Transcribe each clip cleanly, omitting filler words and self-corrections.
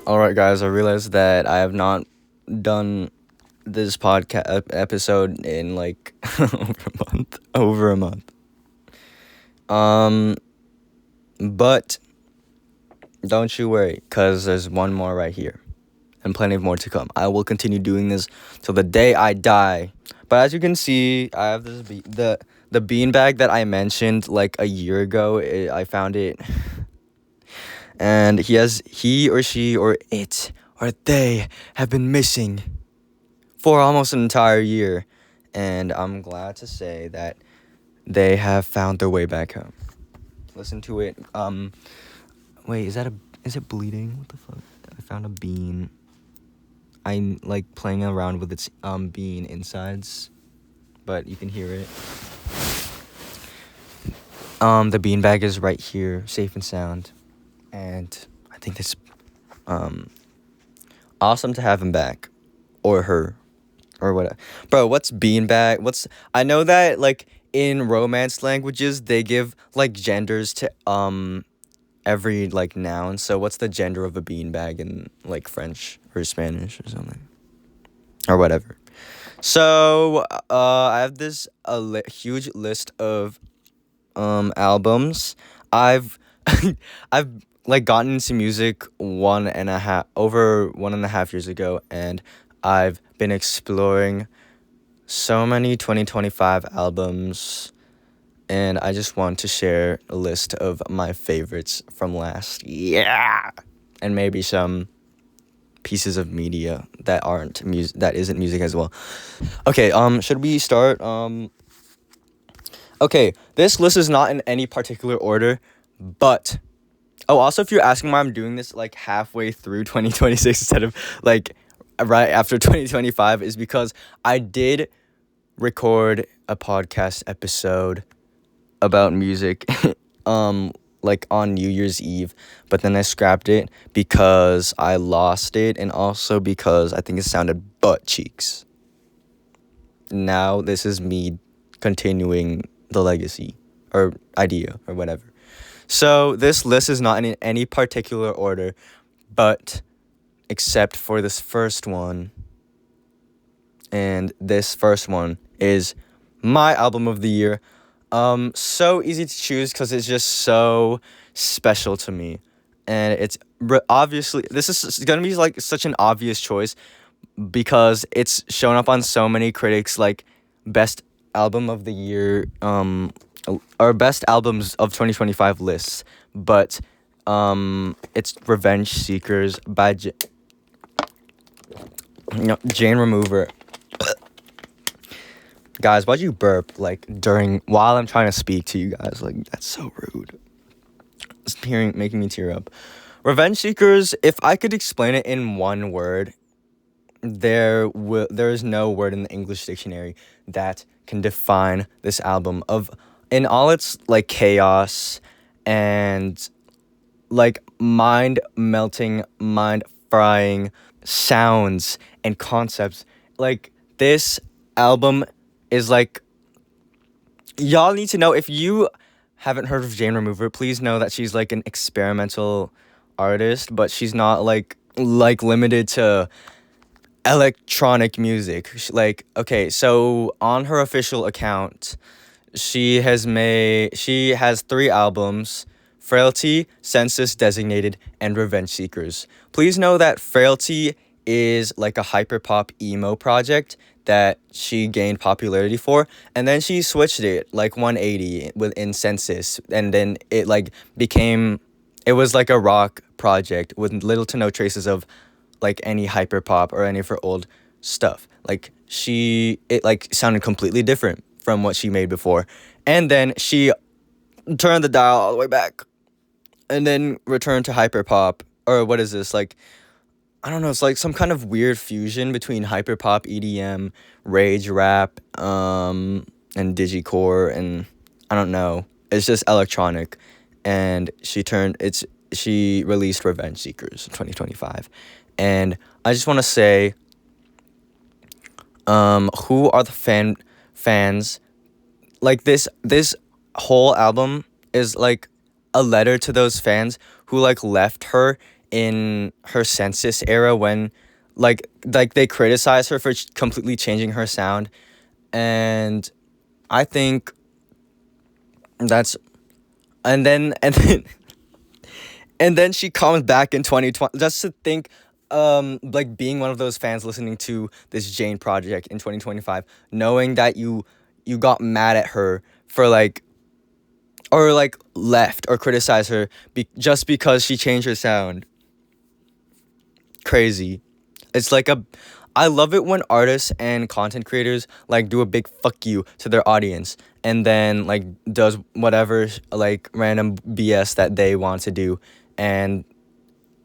Alright, guys, I realized that I have not done this podcast episode in like over a month. But don't you worry, because there's one more right here and plenty of more to come. I will continue doing this till the day I die. But as you can see, I have this the beanbag that I mentioned like a year ago. I found it, and he or she or it or they have been missing for almost an entire year, and I'm glad to say that they have found their way back home. Listen to it. Wait, is it bleeding? What the fuck? I found a bean. I'm like playing around with its bean insides, but you can hear it. The beanbag is right here, safe and sound, and I think it's awesome to have him back, or her, or whatever. Bro, what's beanbag? I know that like in Romance languages they give like genders to every like noun. So what's the gender of a beanbag in like French or Spanish or something, or whatever. So I have this huge list of albums. I've I've like gotten into music over 1.5 years ago, and I've been exploring so many 2025 albums, and I just want to share a list of my favorites from last year, and maybe some pieces of media that isn't music as well. Okay, should we start? Okay, this list is not in any particular order, but also if you're asking why I'm doing this like halfway through 2026 instead of like right after 2025, is because I did record a podcast episode about music like on New Year's Eve, but then I scrapped it because I lost it, and also because I think it sounded butt cheeks. Now this is me continuing the legacy or idea or whatever. So this list is not in any particular order, but except for this first one. And this first one is my album of the year. So easy to choose because it's just so special to me. And it's obviously, this is going to be like such an obvious choice because it's shown up on so many critics like best album of the year, or best albums of 2025 lists. But it's Revenge Seekers by Jane Remover. Guys, why'd you burp like while I'm trying to speak to you guys? Like, that's so rude. It's making me tear up. Revenge Seekers, if I could explain it in one word, there is no word in the English dictionary that can define this album in all its like chaos and like mind-melting, mind-frying sounds and concepts. Like, this album is like, y'all need to know, if you haven't heard of Jane Remover, please know that she's like an experimental artist, but she's not like limited to electronic music. Okay, so on her official account, she has 3 albums: Frailty, Census Designated, and Revenge Seekers. Please know that Frailty is like a hyperpop emo project that she gained popularity for, and then she switched it like 180 within Census, and then it was like a rock project with little to no traces of like any hyperpop or any of her old stuff. Like, it like sounded completely different from what she made before, and then she turned the dial all the way back and then returned to hyperpop, or what is this, like, I don't know, it's like some kind of weird fusion between hyperpop, EDM, rage rap, and digicore, and I don't know. It's just electronic, and she released Revenge Seekers in 2025, and I just want to say, who are the fans? Like, this whole album is like a letter to those fans who like left her in her census era when like they criticize her for completely changing her sound, and I think that's and then and then she comes back in 2020 just to think like being one of those fans listening to this Jane project in 2025, knowing that you got mad at her for like or like left or criticized her just because she changed her sound. Crazy. It's like a I love it when artists and content creators like do a big fuck you to their audience and then like does whatever like random BS that they want to do, and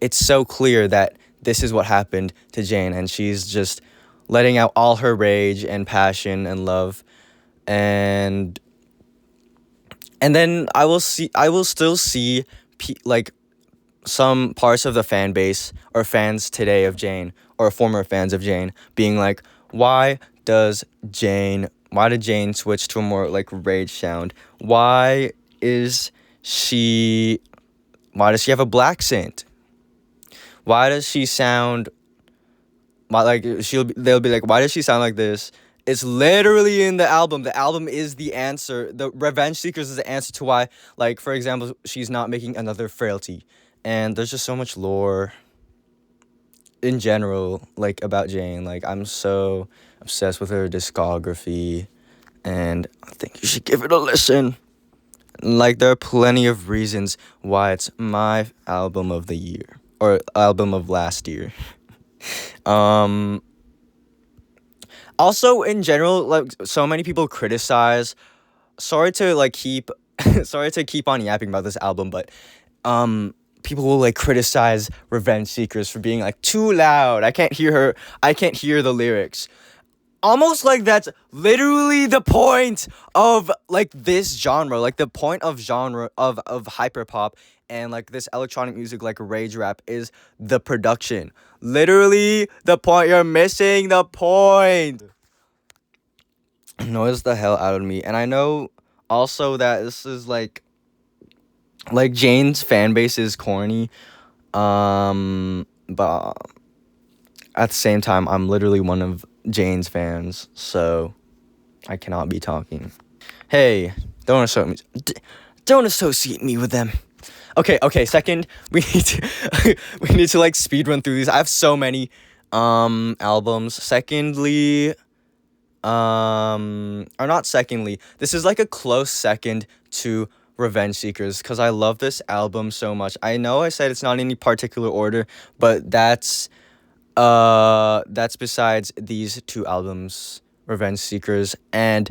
it's so clear that this is what happened to Jane, and she's just letting out all her rage and passion and love, and then I will still see like some parts of the fan base or fans today of Jane or former fans of Jane being like, why did Jane switch to a more like rage sound? Is she why does she have a black scent? Why does she sound they'll be like, why does she sound like this? It's literally in the album. The album is the answer. The Revenge Seekers is the answer to why, like, for example, she's not making another Frailty. And there's just so much lore in general, like, about Jane. Like, I'm so obsessed with her discography, and I think you should give it a listen. Like, there are plenty of reasons why it's my album of the year, or album of last year. Also, in general, like, so many people criticize. Sorry to like keep, sorry to keep on yapping about this album, but people will like criticize Revenge Seekers for being like too loud. I can't hear her. I can't hear the lyrics. Almost like that's literally the point of like this genre, like the point of genre of hyperpop and like this electronic music like rage rap is the production. Literally the point. You're missing the point. Annoys the hell out of me. And I know also that this is like Jane's fan base is corny. But at the same time, I'm literally one of Jane's fans, so I cannot be talking. Hey, don't associate me with them. Okay. Second, we need to we need to like speed run through these. I have so many albums. Secondly, or not secondly, this is like a close second to Revenge Seekers because I love this album so much. I know I said it's not in any particular order, but that's besides these two albums, Revenge Seekers and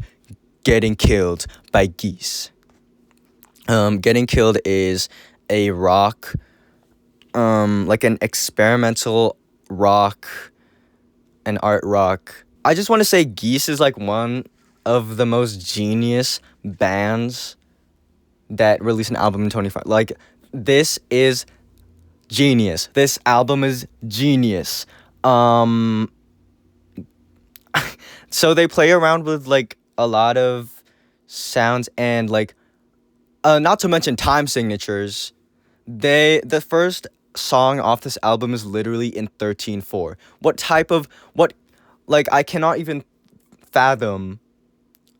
Getting Killed by Geese. Getting Killed is a rock, like an experimental rock, an art rock. I just want to say Geese is like one of the most genius bands that released an album in 25. Like, this is genius. This album is genius. So they play around with like a lot of sounds and like not to mention time signatures. The first song off this album is literally in 13/4. What like I cannot even fathom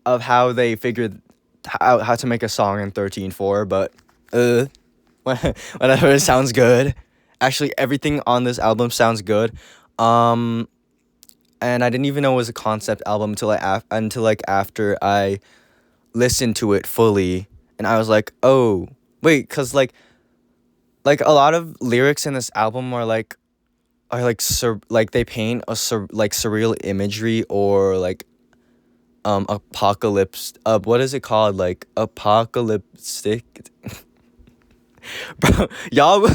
of how they figured how to make a song in 13/4, but whatever, it sounds good. Actually, everything on this album sounds good. And I didn't even know it was a concept album until after I listened to it fully, and I was like, oh wait, cause like a lot of lyrics in this album are like they paint like surreal imagery or like apocalypse. What is it called? Like apocalyptic. Bro, y'all.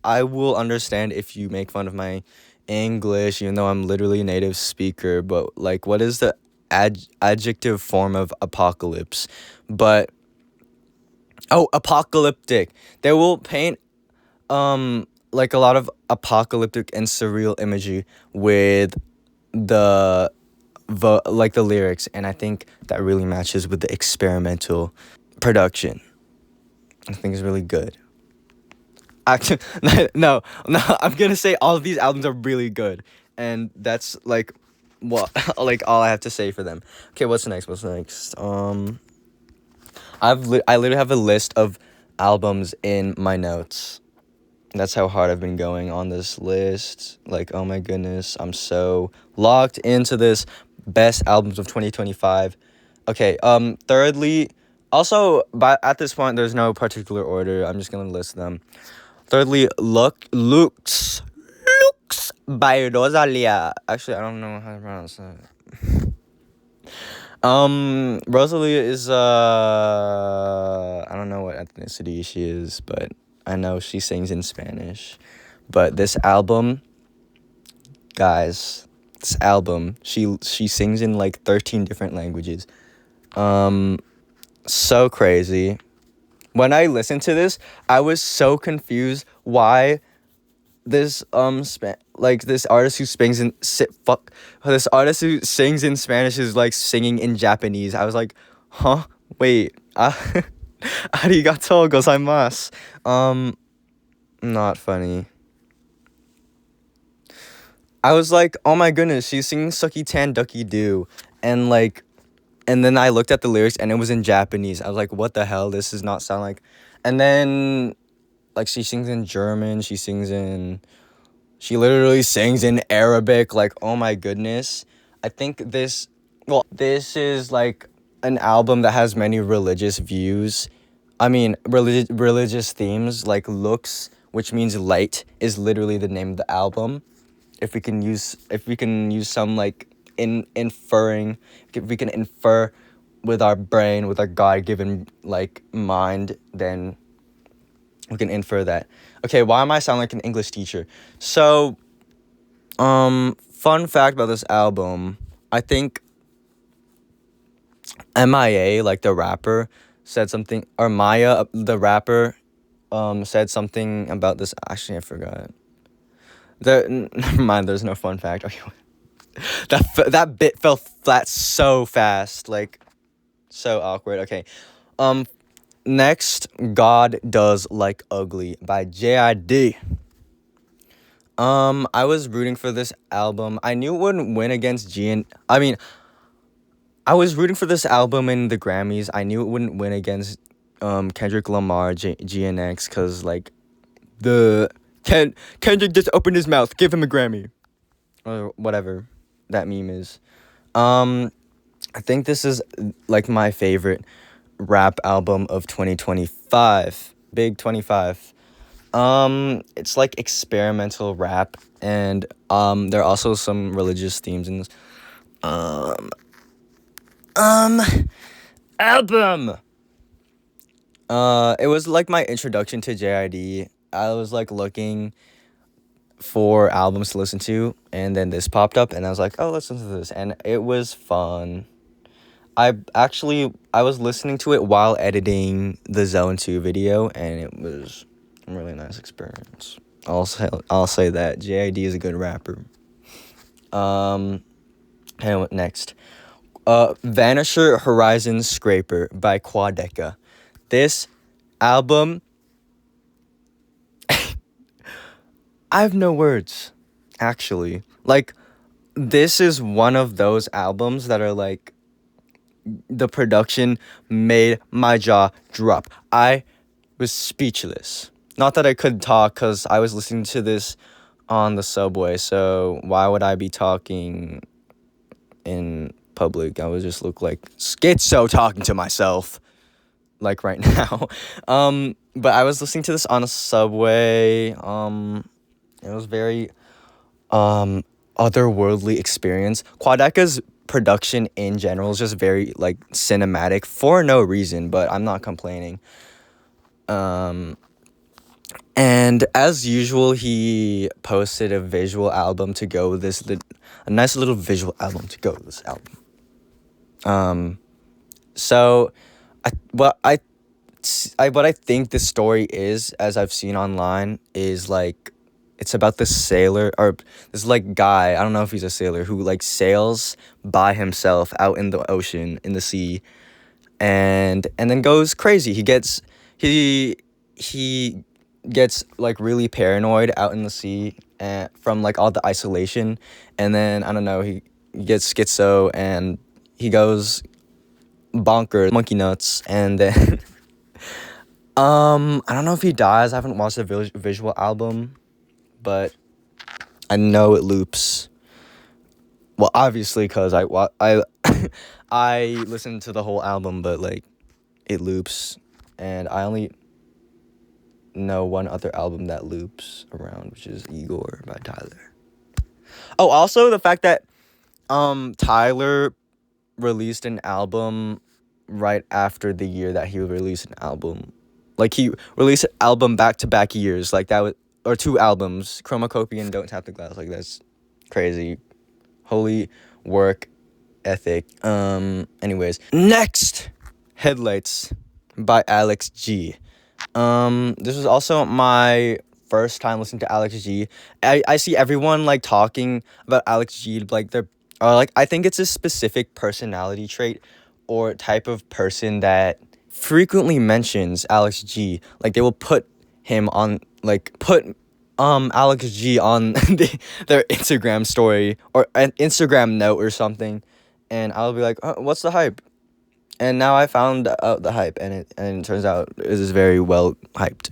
I will understand if you make fun of my English, even though I'm literally a native speaker. But like, what is the adjective form of apocalypse? But apocalyptic. They will paint like a lot of apocalyptic and surreal imagery with the lyrics, and I think that really matches with the experimental production. I think it's really good. Actually, no, no. I'm gonna say all of these albums are really good, and that's like, what, like all I have to say for them. Okay, what's next? What's next? I literally have a list of albums in my notes. That's how hard I've been going on this list. Like, oh my goodness, I'm so locked into this best albums of 2025. Okay, thirdly, also, but at this point, there's no particular order. I'm just gonna list them. Thirdly, Looks by Rosalia. Actually, I don't know how to pronounce that. Rosalia is I don't know what ethnicity she is, but I know she sings in Spanish. But this album, guys, she sings in like 13 different languages. So crazy. When I listened to this, I was so confused why this this artist who sings in this artist who sings in Spanish is like singing in Japanese. I was like, huh? Wait, arigatou gozaimasu. Not funny. I was like, oh my goodness, she's singing Suki Tan Ducky Doo, and like, and then I looked at the lyrics and it was in Japanese. I was like, what the hell? This does not sound like. And then like she sings in German. She literally sings in Arabic. Like, oh my goodness. I think this is like an album that has many religious views. I mean, religious themes. Like, looks, which means light, is literally the name of the album. If we can use some like inferring, if we can infer with our brain, with our God-given like mind, then we can infer that. Okay, why am I sounding like an English teacher? So, fun fact about this album, I think MIA, like the rapper, said something, or Maya, the rapper, said something about this. Actually, I forgot. Never mind. There's no fun fact. Okay, that bit fell flat so fast, like so awkward. Okay, next, God Does Like Ugly by JID. I was rooting for this album. I knew it wouldn't win against I was rooting for this album in the Grammys. I knew it wouldn't win against Kendrick Lamar, GNX, because like Kendrick just opened his mouth, give him a Grammy, or whatever that meme is. I think this is like my favorite rap album of 2025. Big 25. It's like experimental rap, and there are also some religious themes in this album. It was like my introduction to JID. I was like looking for albums to listen to, and then this popped up, and I was like, oh, listen to this, and it was fun. I was listening to it while editing the Zone 2 video, and it was a really nice experience. I'll say that JID is a good rapper. And what next? Vanisher Horizon Scraper by Quadeca. This album, I have no words, actually. Like, this is one of those albums that are like, the production made my jaw drop. I was speechless. Not that I couldn't talk, because I was listening to this on the subway, so why would I be talking in public? I would just look like schizo talking to myself, like right now. But I was listening to this on a subway. It was very otherworldly experience. Quadeca's production in general is just very like cinematic for no reason, but I'm not complaining. And as usual, he posted a visual album to go with this, a nice little visual album to go with this album. So, what I think the story is, as I've seen online, is like, it's about this sailor, or this like guy, I don't know if he's a sailor, who like sails by himself out in the ocean, in the sea, and then goes crazy. He gets like really paranoid out in the sea and from like all the isolation, and then I don't know, he gets schizo and he goes bonkers, monkey nuts, and then I don't know if he dies. I haven't watched the visual album, but I know it loops. Well, obviously, cause I I listened to the whole album, but like it loops, and I only know one other album that loops around, which is Igor by Tyler. Oh, also the fact that Tyler released an album right after the year that he released an album. Like he released an album back to back years, like that was, or two albums, Chromacopia and Don't Tap the Glass. Like that's crazy. Holy work ethic. Anyways, next, Headlights by Alex G. This was also my first time listening to Alex G. I see everyone like talking about Alex G, like they're like, I think it's a specific personality trait or type of person that frequently mentions Alex G. Like they will put him on, like put Alex G on their Instagram story or an Instagram note or something, and I'll be like, oh, what's the hype? And now I found out the hype, and it turns out it is very well hyped,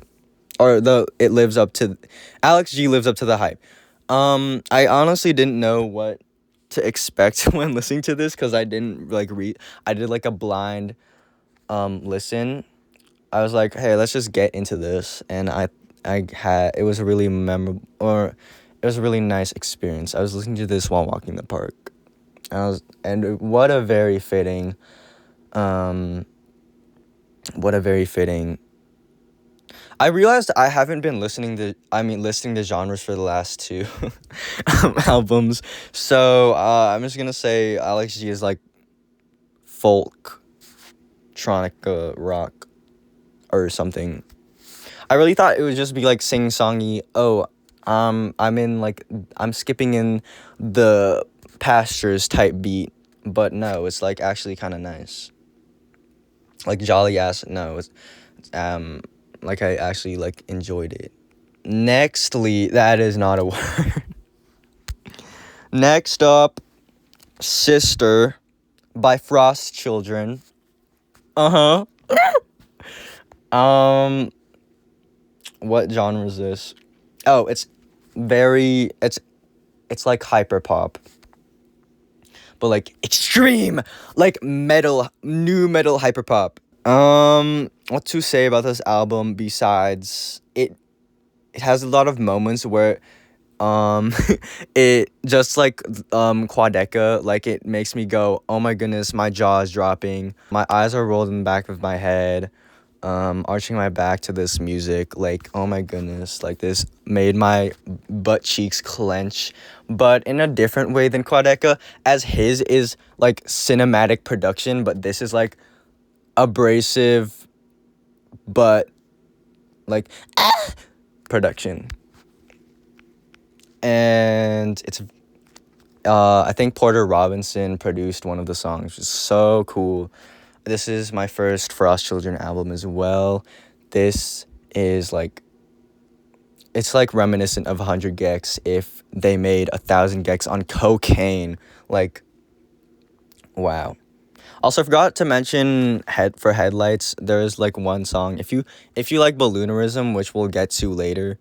or it lives up to, Alex G lives up to the hype. I honestly didn't know what to expect when listening to this, because I didn't like read. I did like a blind listen. I was like, hey, let's just get into this, and it was a really memorable, or it was a really nice experience. I was listening to this while walking the park, and what a very fitting. What a very fitting. I realized I haven't been listing the genres for the last two albums. So I'm just gonna say Alex G is like folk, tronica, rock, or something. I really thought it would just be like sing-songy. Oh, I'm skipping in the pastures type beat, but no, it's like actually kind of nice. Like jolly ass. No, it's like I actually like enjoyed it. Nextly, that is not a word. Next up, Sister by Frost Children. Uh-huh. What genre is this? Oh, it's like hyper pop. But like extreme, like metal, new metal hyper pop. What to say about this album besides it has a lot of moments where it just like Quadeca, like it makes me go, oh my goodness, my jaw is dropping, my eyes are rolled in the back of my head, arching my back to this music, like oh my goodness, like this made my butt cheeks clench, but in a different way than Quadeca, as his is like cinematic production, but this is like abrasive but like production. And it's I think Porter Robinson produced one of the songs, which is so cool. This is my first Frost Children album as well. This is like, it's like reminiscent of 100 gecs if they made 1,000 gecs on cocaine. Like, wow. Also, I forgot to mention for Headlights, there's like one song. If you like Balloonerism, which we'll get to later,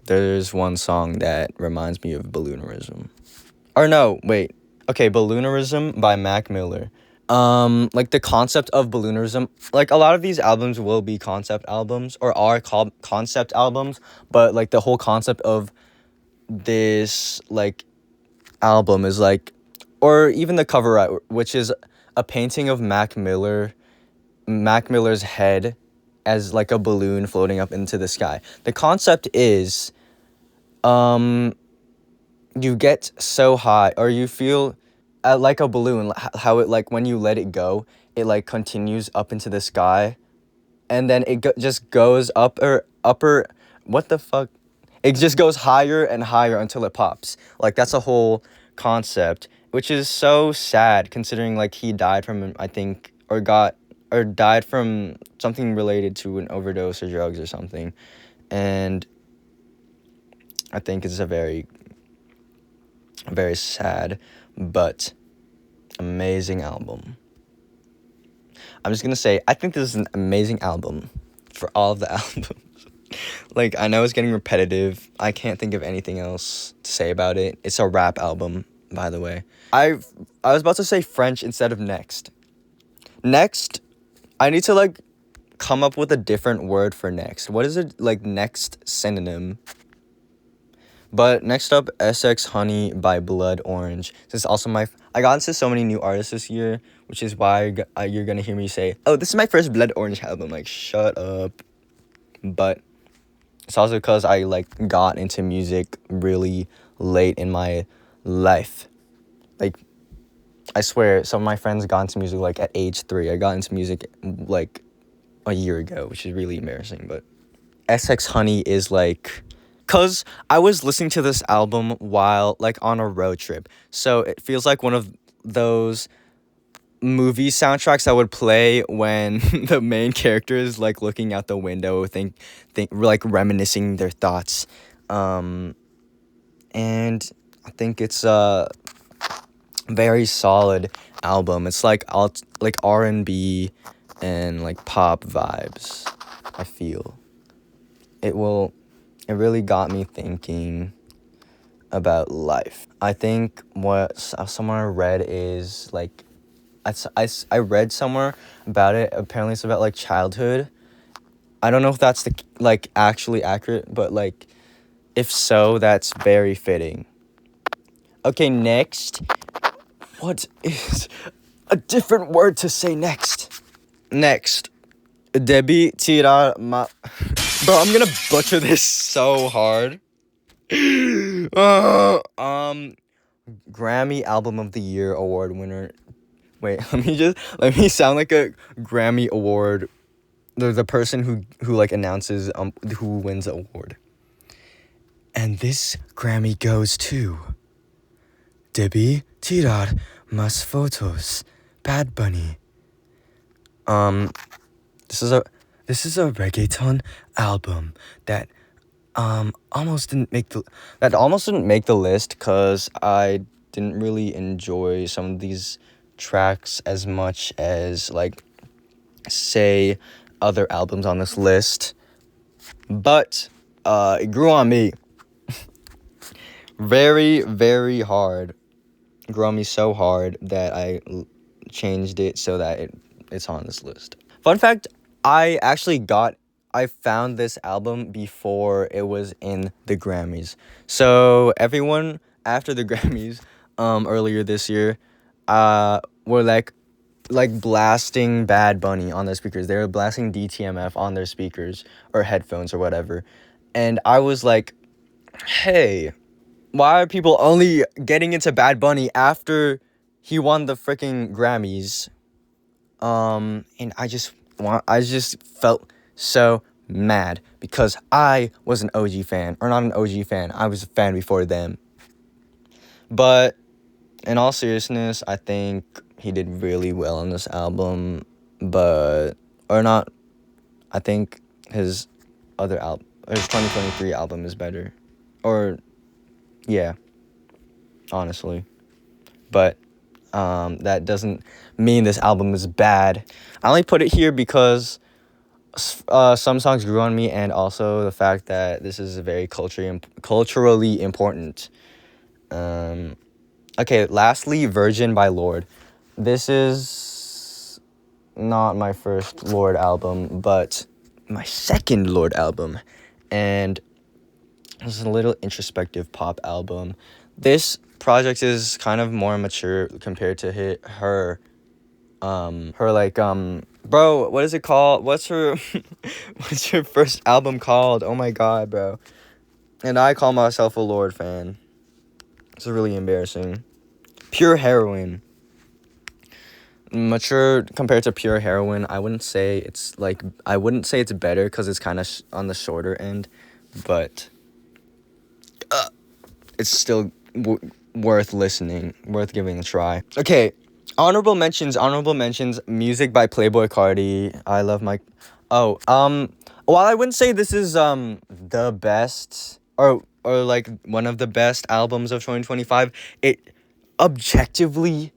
there's one song that reminds me of Balloonerism. Or no, wait. Okay, Balloonerism by Mac Miller. Like the concept of Balloonerism, like a lot of these albums will be concept albums or are called concept albums, but like the whole concept of this like album is like, or even the cover art, which is a painting of Mac Miller's head as like a balloon floating up into the sky. The concept is you get so high, or you feel like a balloon, how it like when you let it go, it like continues up into the sky, and then it just goes upper, what the fuck? It just goes higher and higher until it pops. Like that's a whole concept, which is so sad considering like he died from, I think, or or died from something related to an overdose or drugs or something. And I think it's a very, very sad but amazing album. I'm just gonna say, I think this is an amazing album for all of the albums. Like, I know it's getting repetitive. I can't think of anything else to say about it. It's a rap album, by the way. I was about to say French instead of next. Next, I need to, like, come up with a different word for next. What is it, like, next synonym? But next up, SX Honey by Blood Orange. This is also I got into so many new artists this year, which is why you're gonna hear me say, oh, this is my first Blood Orange album. Like, shut up. But it's also because I, like, got into music really late in my life. Like, I swear, some of my friends got into music, like, at age 3. I got into music, like, a year ago, which is really embarrassing. But SX Honey is, like... Because I was listening to this album while, like, on a road trip. So it feels like one of those movie soundtracks that would play when the main character is, like, looking out the window, like, reminiscing their thoughts. And I think it's a very solid album. It's, like, R&B and, like, pop vibes, I feel. It really got me thinking about life. I think what someone I read is, like, I read somewhere about it. Apparently it's about, like, childhood. I don't know if that's, like, actually accurate, but, like, if so, that's very fitting. Okay, next. What is a different word to say next? Next. Debbie tirar ma... Bro, I'm gonna butcher this so hard. Grammy Album of the Year award winner. Wait, let me sound like a Grammy award. The person who like announces who wins the award. And this Grammy goes to Debbie tirar mas fotos, Bad Bunny. This is a reggaeton album that almost didn't make the list because I didn't really enjoy some of these tracks as much as, like, say, other albums on this list. But it grew on me very, very hard. It grew on me so hard that I changed it so that it's on this list. Fun fact, I found this album before it was in the Grammys. So everyone after the Grammys earlier this year were like blasting Bad Bunny on their speakers. They were blasting DTMF on their speakers or headphones or whatever. And I was like, hey, why are people only getting into Bad Bunny after he won the freaking Grammys? And I just felt so mad because I was an OG fan, or not an OG fan. I was a fan before them. But in all seriousness, I think he did really well on this album. I think his other album, his 2023 album is better. Or, yeah, honestly. But that doesn't mean this album is bad. I only put it here because some songs grew on me, and also the fact that this is a very culturally important. Okay, lastly, Virgin by Lorde. This is not my first Lorde album, but my second Lorde album. And this is a little introspective pop album. This project is kind of more mature compared to her bro, what is it called? What's her first album called? Oh my god, bro. And I call myself a Lorde fan. This is really embarrassing. Pure Heroine. Mature compared to Pure Heroine, I wouldn't say it's better because it's kind of on the shorter end, but it's still worth listening, worth giving a try. Okay, Honorable mentions, music by Playboi Carti. I love my Oh, while I wouldn't say this is the best or like one of the best albums of 2025, it objectively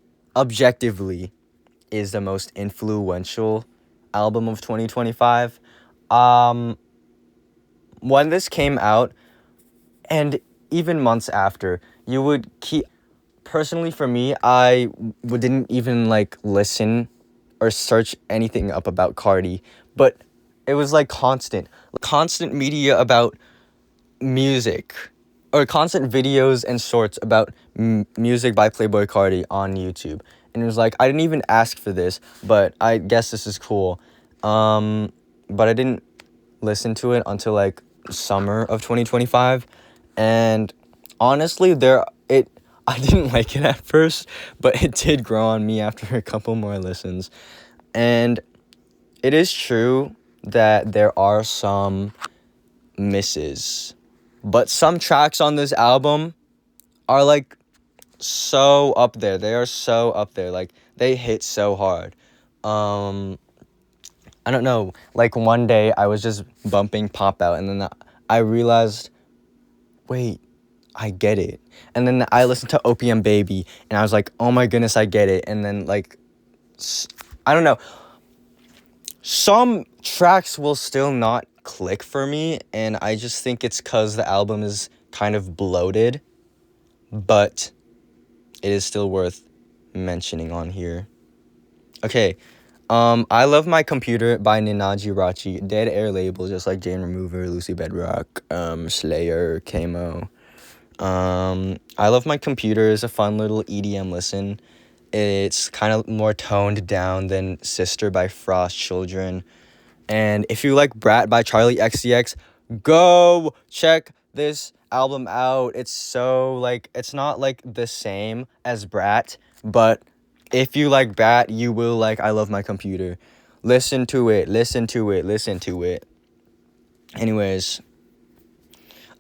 is the most influential album of 2025. Um when this came out, and even months after, you would keep personally for me, didn't even like listen or search anything up about Cardi, but it was like constant media about music, or constant videos and shorts about music by Playboi Carti on YouTube. And it was like, I didn't even ask for this, but I guess this is cool. But I didn't listen to it until like summer of 2025, and honestly, I didn't like it at first, but it did grow on me after a couple more listens. And it is true that there are some misses, but some tracks on this album are like so up there. They are so up there. Like, they hit so hard. I don't know. Like, one day I was just bumping Pop Out, and then I realized, wait, I get it. And then I listened to Opium Baby, and I was like, oh my goodness, I get it. And then, like, I don't know. Some tracks will still not click for me, and I just think it's because the album is kind of bloated, but it is still worth mentioning on here. Okay, I Love My Computer by Ninaji Rachi, Dead Air label, just like Jane Remover, Lucy Bedrock, Slayer, Kamo. I Love My Computer is a fun little EDM listen. It's kind of more toned down than Sister by Frost Children. And if you like Brat by Charlie XCX, go check this album out. It's so, like, it's not like the same as Brat, but if you like Brat, you will like I Love My Computer. Listen to it. Anyways,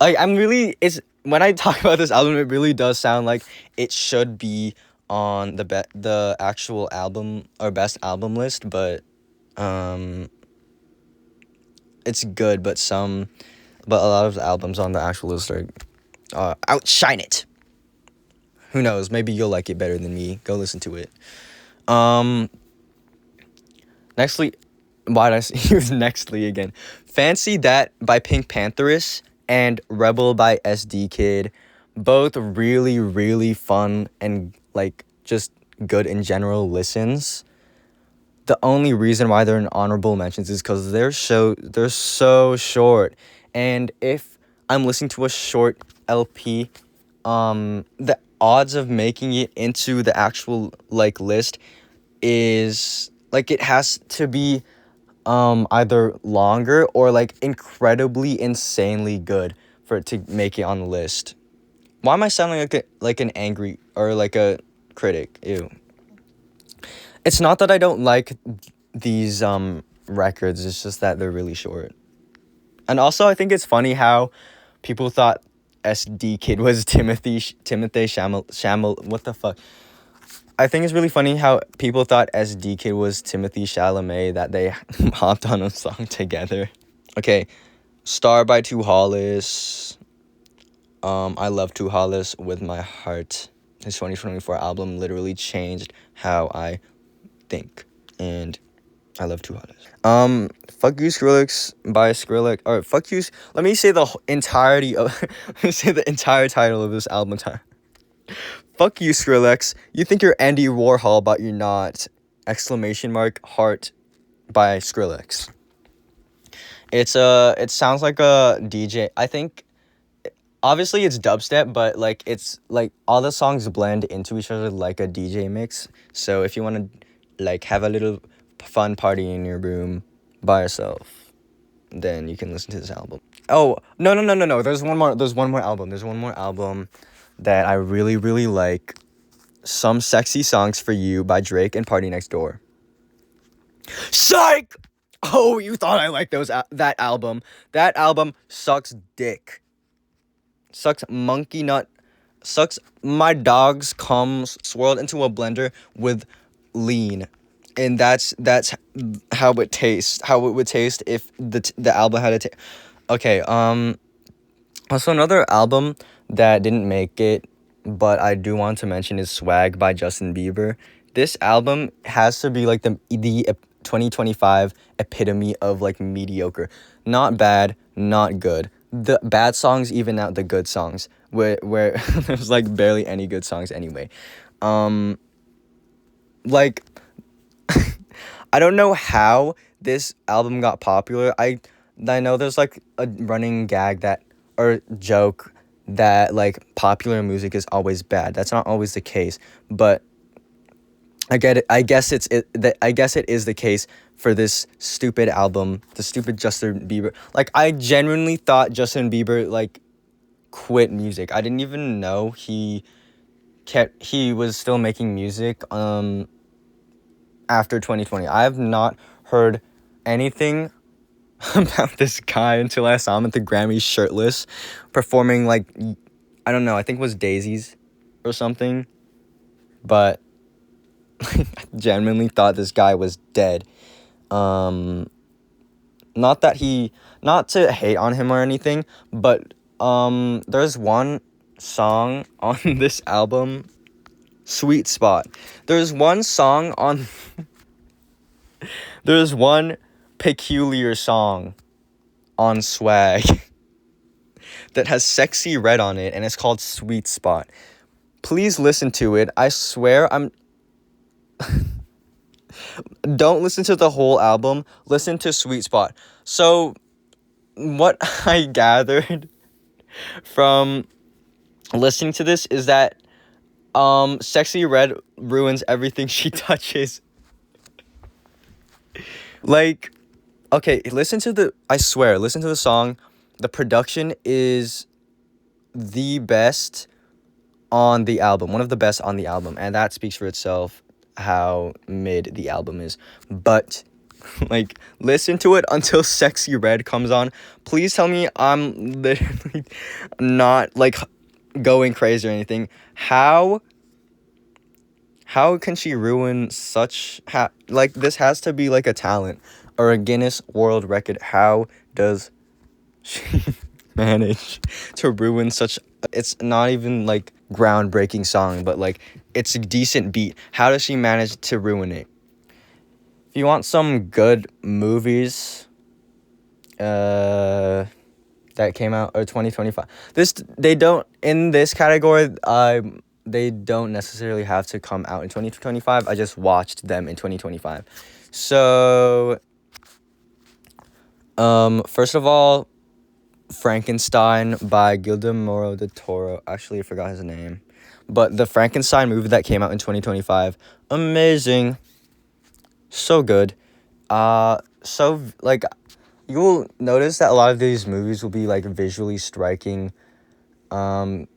it's when I talk about this album, it really does sound like it should be on the actual album or best album list, but it's good, but a lot of the albums on the actual list are outshine it. Who knows? Maybe you'll like it better than me. Go listen to it. Nextly, why did I use Nextly again? Fancy That by Pink Pantheress and Rebel by SD Kid. Both really, really fun and like just good in general listens. The only reason why they're in honorable mentions is because they're so short. And if I'm listening to a short LP, the odds of making it into the actual like list is like it has to be either longer or like incredibly insanely good for it to make it on the list. Why am I sounding like an angry or like a critic? Ew. It's not that I don't like these records, it's just that they're really short. And also I think it's funny how people thought SD Kid was Timothy Shamel, what the fuck? I think it's really funny how people thought SD Kid was Timothy Chalamet, that they hopped on a song together. Okay, Star by Two Hollis. I love Two Hollis with my heart. His 2024 album literally changed how I think, and I love Two Hollis. Fuck You Skrillex by Skrillex. Or fuck you. Let me say the entirety of. Let me say the entire title of this album. Fuck you, Skrillex. You think you're Andy Warhol, but you're not. Exclamation mark heart by Skrillex. It sounds like a DJ. I think obviously it's dubstep, but like it's like all the songs blend into each other like a DJ mix. So if you want to like have a little fun party in your room by yourself, then you can listen to this album. Oh, no. There's one more album that I really, really like. Some Sexy Songs for You by Drake and Party Next Door. Psych! Oh, you thought I liked that album. That album sucks dick. Sucks monkey nut sucks. My dogs come swirled into a blender with lean, and that's how it tastes. How it would taste if the album had a taste. Okay. Also, another album that didn't make it, but I do want to mention is "Swag" by Justin Bieber. This album has to be like the 2025 epitome of like mediocre. Not bad, not good. The bad songs even out the good songs. Where there's like barely any good songs anyway. Like I don't know how this album got popular. I know there's like a running gag that or joke that like popular music is always bad. That's not always the case, but I get it. I guess it is the case for this stupid album, the stupid Justin Bieber. Like I genuinely thought Justin Bieber like quit music. I didn't even know he was still making music after 2020. I have not heard anything about this guy until I saw him at the Grammys shirtless, performing like, I don't know, I think it was Daisies or something, but I genuinely thought this guy was dead. Not to hate on him or anything, but there's one song on this album, Sweet Spot. There's one peculiar song on Swag that has Sexy Red on it, and it's called Sweet Spot. Please listen to it. I swear don't listen to the whole album. Listen to Sweet Spot. So, what I gathered from listening to this is that Sexy Red ruins everything she touches. Like, okay, listen to the song. The production is the best on the album, one of the best on the album, and that speaks for itself how mid the album is. But like, listen to it until Sexy Red comes on. Please tell me I'm literally not like going crazy or anything. How can she ruin such like, this has to be like a talent or a Guinness World Record. How does she manage to ruin such, it's not even like groundbreaking song, but like it's a decent beat. How does she manage to ruin it? If you want some good movies that came out or 2025, they don't in this category, they don't necessarily have to come out in 2025. I just watched them in 2025. So first of all, Frankenstein by Guillermo del Toro. Actually, I forgot his name. But the Frankenstein movie that came out in 2025, amazing. So good. So like, you will notice that a lot of these movies will be like visually striking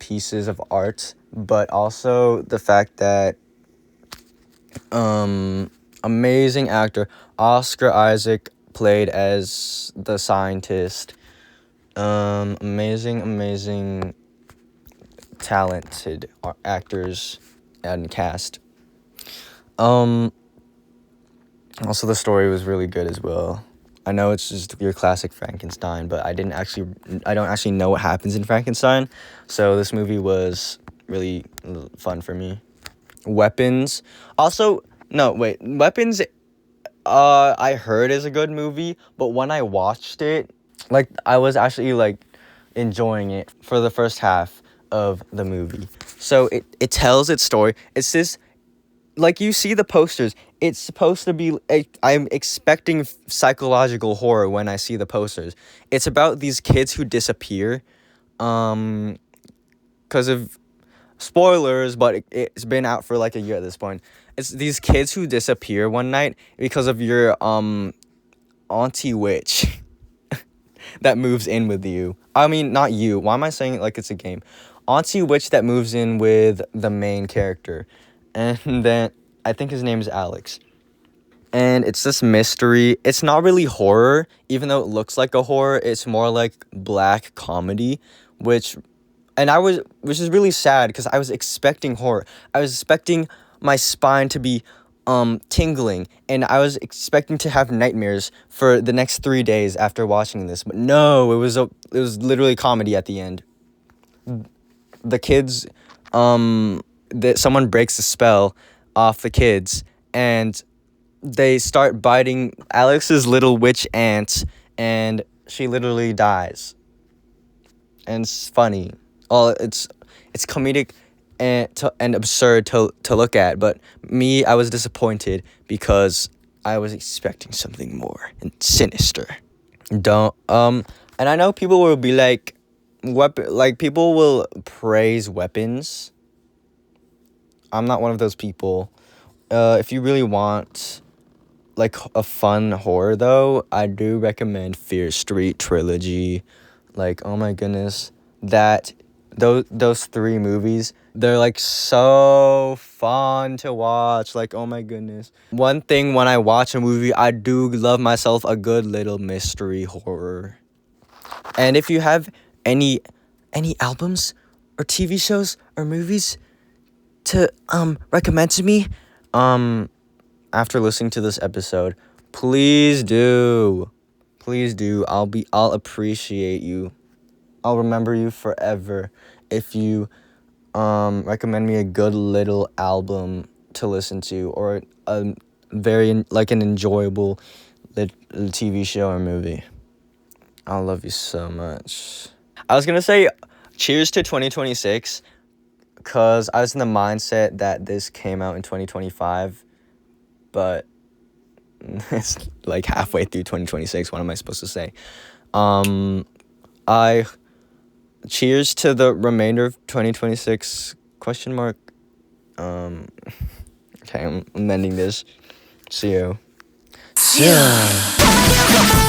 pieces of art, but also the fact that amazing actor Oscar Isaac played as the scientist. Amazing talented actors and cast. Also, the story was really good as well. I know it's just your classic Frankenstein, but I don't actually know what happens in Frankenstein, so this movie was really fun for me. Weapons. Also, no, wait. Weapons, I heard is a good movie, but when I watched it, like, I was actually, like, enjoying it for the first half of the movie. So it tells its story. It's this, like, you see the posters. It's supposed to be, I'm expecting psychological horror when I see the posters. It's about these kids who disappear, because of spoilers, but it's been out for like a year at this point. It's these kids who disappear one night because of your auntie witch that moves in with you. I mean, not you. Why am I saying it like it's a game? Auntie witch that moves in with the main character, and then I think his name is Alex. And it's this mystery. It's not really horror, even though it looks like a horror. It's more like black comedy, which And which is really sad because I was expecting horror. I was expecting my spine to be tingling, and I was expecting to have nightmares for the next 3 days after watching this. But no, it was literally comedy at the end. The kids, that someone breaks the spell off the kids, and they start biting Alex's little witch aunt, and she literally dies. And it's funny. Oh, it's comedic and absurd to look at. But me, I was disappointed because I was expecting something more and sinister. Don't and I know people will be like, people will praise weapons. I'm not one of those people. If you really want like a fun horror though, I do recommend Fear Street trilogy. Like, oh my goodness, those 3 movies, they're like so fun to watch. Like, oh my goodness. One thing, when I watch a movie, I do love myself a good little mystery horror. And if you have any albums or TV shows or movies to recommend to me after listening to this episode, please do. Please do. I'll appreciate you. I'll remember you forever if you recommend me a good little album to listen to, or a very like an enjoyable TV show or movie. I love you so much. I was gonna say cheers to 2026 because I was in the mindset that this came out in 2025, but it's like halfway through 2026. What am I supposed to say? I cheers to the remainder of 2026 ? Okay, I'm ending this. See you. Yeah.